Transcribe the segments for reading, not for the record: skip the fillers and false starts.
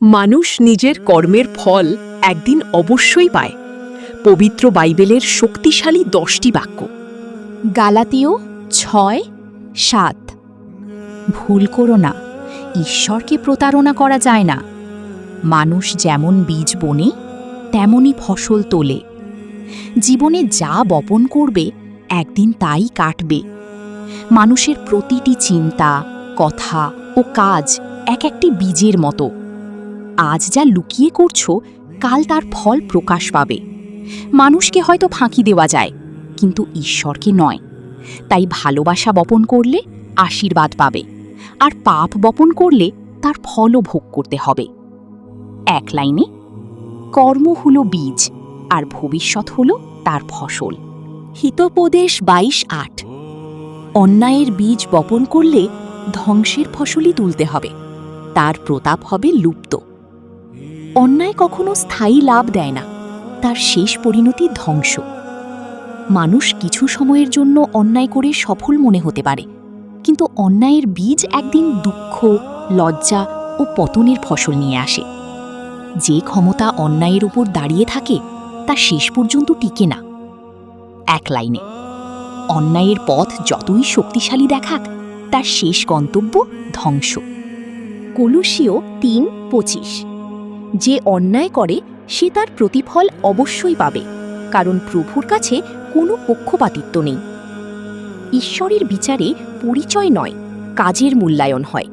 মানুষ নিজের কর্মের ফল একদিন অবশ্যই পায়। পবিত্র বাইবেলের শক্তিশালী 10টি বাক্য। গালাতীয় 6:7। ভুল করো না, ঈশ্বরকে প্রতারণা করা যায় না। মানুষ যেমন বীজ বোনে তেমনই ফসল তোলে। জীবনে যা বপন করবে একদিন তাই কাটবে। মানুষের প্রতিটি চিন্তা, কথা ও কাজ এক একটি বীজের মতো। আজ যা লুকিয়ে করছো কাল তার ফল প্রকাশ পাবে। মানুষকে হয়তো ফাঁকি দেওয়া যায়, কিন্তু ঈশ্বরকে নয়। তাই ভালোবাসা বপন করলে আশীর্বাদ পাবে, আর পাপ বপন করলে তার ফলও ভোগ করতে হবে। এক লাইনে, কর্ম হলো বীজ আর ভবিষ্যৎ হলো তার ফসল। হিতোপদেশ 22:8। অন্যায়ের বীজ বপন করলে ধ্বংসের ফসলই তুলতে হবে, তার প্রতাপ হবে লুপ্ত। অন্যায় কখনো স্থায়ী লাভ দেয় না, তার শেষ পরিণতি ধ্বংস। মানুষ কিছু সময়ের জন্য অন্যায় করে সফল মনে হতে পারে, কিন্তু অন্যায়ের বীজ একদিন দুঃখ, লজ্জা ও পতনের ফসল নিয়ে আসে। যে ক্ষমতা অন্যায়ের উপর দাঁড়িয়ে থাকে তা শেষ পর্যন্ত টিকে না। এক লাইনে, অন্যায়ের পথ যতই শক্তিশালী দেখাক তার শেষ গন্তব্য ধ্বংস। কলুসীয় 3:25। যে অন্যায় করে সে তার প্রতিফল অবশ্যই পাবে, কারণ প্রভুর কাছে কোনো পক্ষপাতিত্ব নেই। ঈশ্বরের বিচারে পরিচয় নয়, কাজের মূল্যায়ন হয়।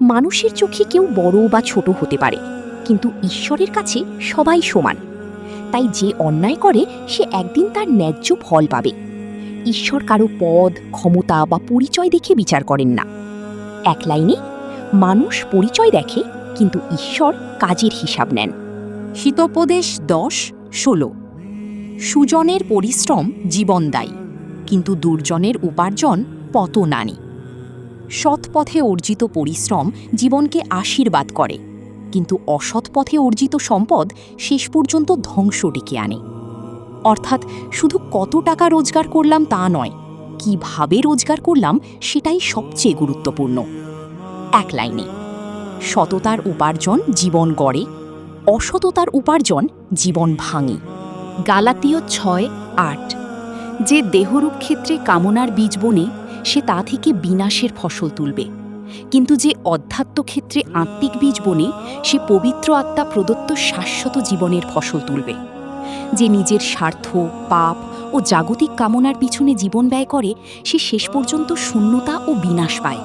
মানুষের চোখে কেউ বড় বা ছোট হতে পারে, কিন্তু ঈশ্বরের কাছে সবাই সমান। তাই যে অন্যায় করে সে একদিন তার ন্যায্য ফল পাবে। ঈশ্বর কারো পদ, ক্ষমতা বা পরিচয় দেখে বিচার করেন না। এক লাইনে, মানুষ পরিচয় দেখে, কিন্তু ঈশ্বর কাজের হিসাব নেন। হিতোপদেশ 10:16। সুজনের পরিশ্রম জীবন দায়ী, কিন্তু দুর্জনের উপার্জন পতন আনে। সৎ পথে অর্জিত পরিশ্রম জীবনকে আশীর্বাদ করে, কিন্তু অসৎ পথে অর্জিত সম্পদ শেষ পর্যন্ত ধ্বংস ডেকে আনে। অর্থাৎ শুধু কত টাকা রোজগার করলাম তা নয়, কিভাবে রোজগার করলাম সেটাই সবচেয়ে গুরুত্বপূর্ণ। এক লাইনে, সততার উপার্জন জীবন গড়ে, অসততার উপার্জন জীবন ভাঙে। গালাতীয় 6:8। যে দেহরূপ ক্ষেত্রে কামনার বীজ বনে সে তা থেকে বিনাশের ফসল তুলবে, কিন্তু যে অধ্যাত্ম ক্ষেত্রে আত্মিক বীজ বনে সে পবিত্র আত্মা প্রদত্ত শাশ্বত জীবনের ফসল তুলবে। যে নিজের স্বার্থ, পাপ ও জাগতিক কামনার পিছনে জীবন ব্যয় করে সে শেষ পর্যন্ত শূন্যতা ও বিনাশ পায়,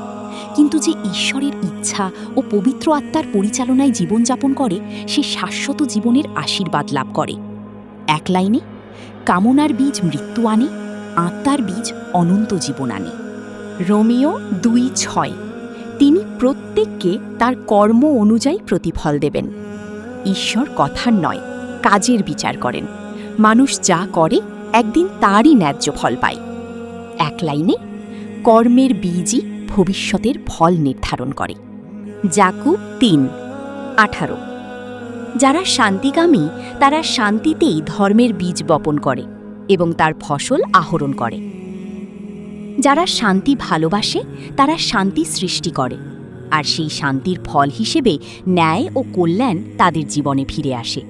কিন্তু যে ঈশ্বরের ইচ্ছা ও পবিত্র আত্মার পরিচালনায় জীবনযাপন করে সে শাশ্বত জীবনের আশীর্বাদ লাভ করে। এক লাইনে, কামনার বীজ মৃত্যু আনে, আত্মার বীজ অনন্ত জীবন আনে। রোমিও 2:6। তিনি প্রত্যেককে তার কর্ম অনুযায়ী প্রতিফল দেবেন। ঈশ্বর কথার নয়, কাজের বিচার করেন। মানুষ যা করে একদিন তারই ন্যায্য ফল পায়। এক লাইনে, কর্মের বীজই ভবিষ্যতের ফল নির্ধারণ করে। যাকুব 3:18। যারা শান্তিকামী তারা শান্তিতেই ধর্মের বীজ বপন করে এবং তার ফসল আহরণ করে। যারা শান্তি ভালোবাসে তারা শান্তি সৃষ্টি করে, আর সেই শান্তির ফল হিসেবে ন্যায় ও কল্যাণ তাদের জীবনে ফিরে আসে।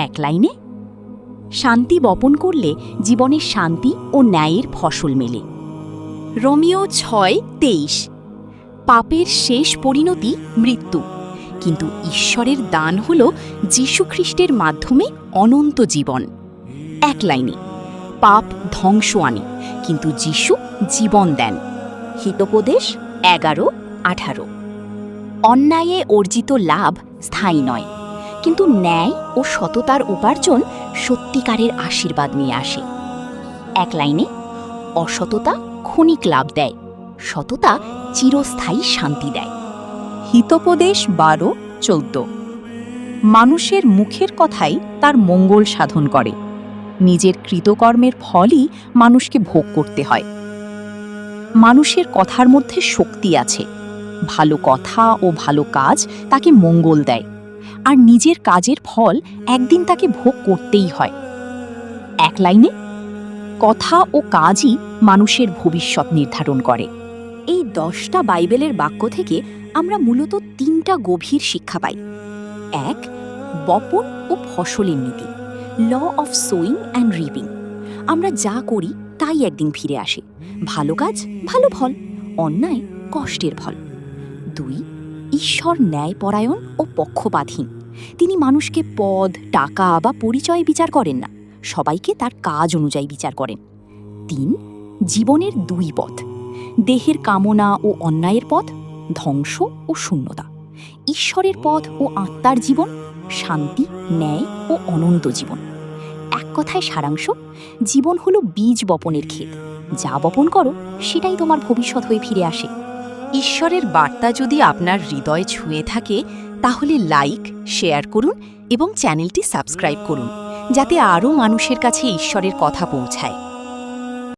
এক লাইনে, শান্তি বপন করলে জীবনে শান্তি ও ন্যায়ের ফসল মেলে। রোমিও 6:23। পাপের শেষ পরিণতি মৃত্যু, কিন্তু ঈশ্বরের দান হল যীশুখ্রিস্টের মাধ্যমে অনন্ত জীবন। এক লাইনে, পাপ ধ্বংস আনে, কিন্তু যীশু জীবন দেন। হিতোপদেশ 11:18। অন্যায়ে অর্জিত লাভ স্থায়ী নয়, কিন্তু ন্যায় ও সততার উপার্জন সত্যিকারের আশীর্বাদ নিয়ে আসে। এক লাইনে, অসততা ক্ষণিক লাভ দেয়, সততা চিরস্থায়ী শান্তি দেয়। হিতোপদেশ 12:14। মানুষের মুখের কথাই তার মঙ্গল সাধন করে, নিজের কৃতকর্মের ফলই মানুষকে ভোগ করতে হয়। মানুষের কথার মধ্যে শক্তি আছে। ভালো কথা ও ভালো কাজ তাকে মঙ্গল দেয়, আর নিজের কাজের ফল একদিন তাকে ভোগ করতেই হয়। এক লাইনে, কথা ও কাজই মানুষের ভবিষ্যৎ নির্ধারণ করে। এই 10টা বাইবেলের বাক্য থেকে আমরা মূলত 3টা গভীর শিক্ষা পাই। 1. বপন ও ফসলের নীতি, law of sowing and reaping. আমরা যা করি তাই একদিন ফিরে আসে, ভালো কাজ ভালো ফল, অন্যায় কষ্টের ফল। 2. ঈশ্বর ন্যায়পরায়ণ ও পক্ষপাতহীন। তিনি মানুষকে পদ, টাকা বা পরিচয় বিচার করেন না, সবাইকে তার কাজ অনুযায়ী বিচার করেন। 3. জীবনের 2 পথ, দেহের কামনা ও অন্যায়ের পথ, ধ্বংস ও শূন্যতা। ঈশ্বরের পথ ও আত্মার জীবন, শান্তি, ন্যায় ও অনন্ত জীবন। এক কথায় সারাংশ, জীবন হলো বীজ বপনের ক্ষেত। যা বপন করো সেটাই তোমার ভবিষ্যৎ হয়ে ফিরে আসে। ঈশ্বরের বার্তা যদি আপনার হৃদয় ছুঁয়ে থাকে, তাহলে লাইক, শেয়ার করুন এবং চ্যানেলটি সাবস্ক্রাইব করুন, যাতে আরও মানুষের কাছে ঈশ্বরের কথা পৌঁছায়।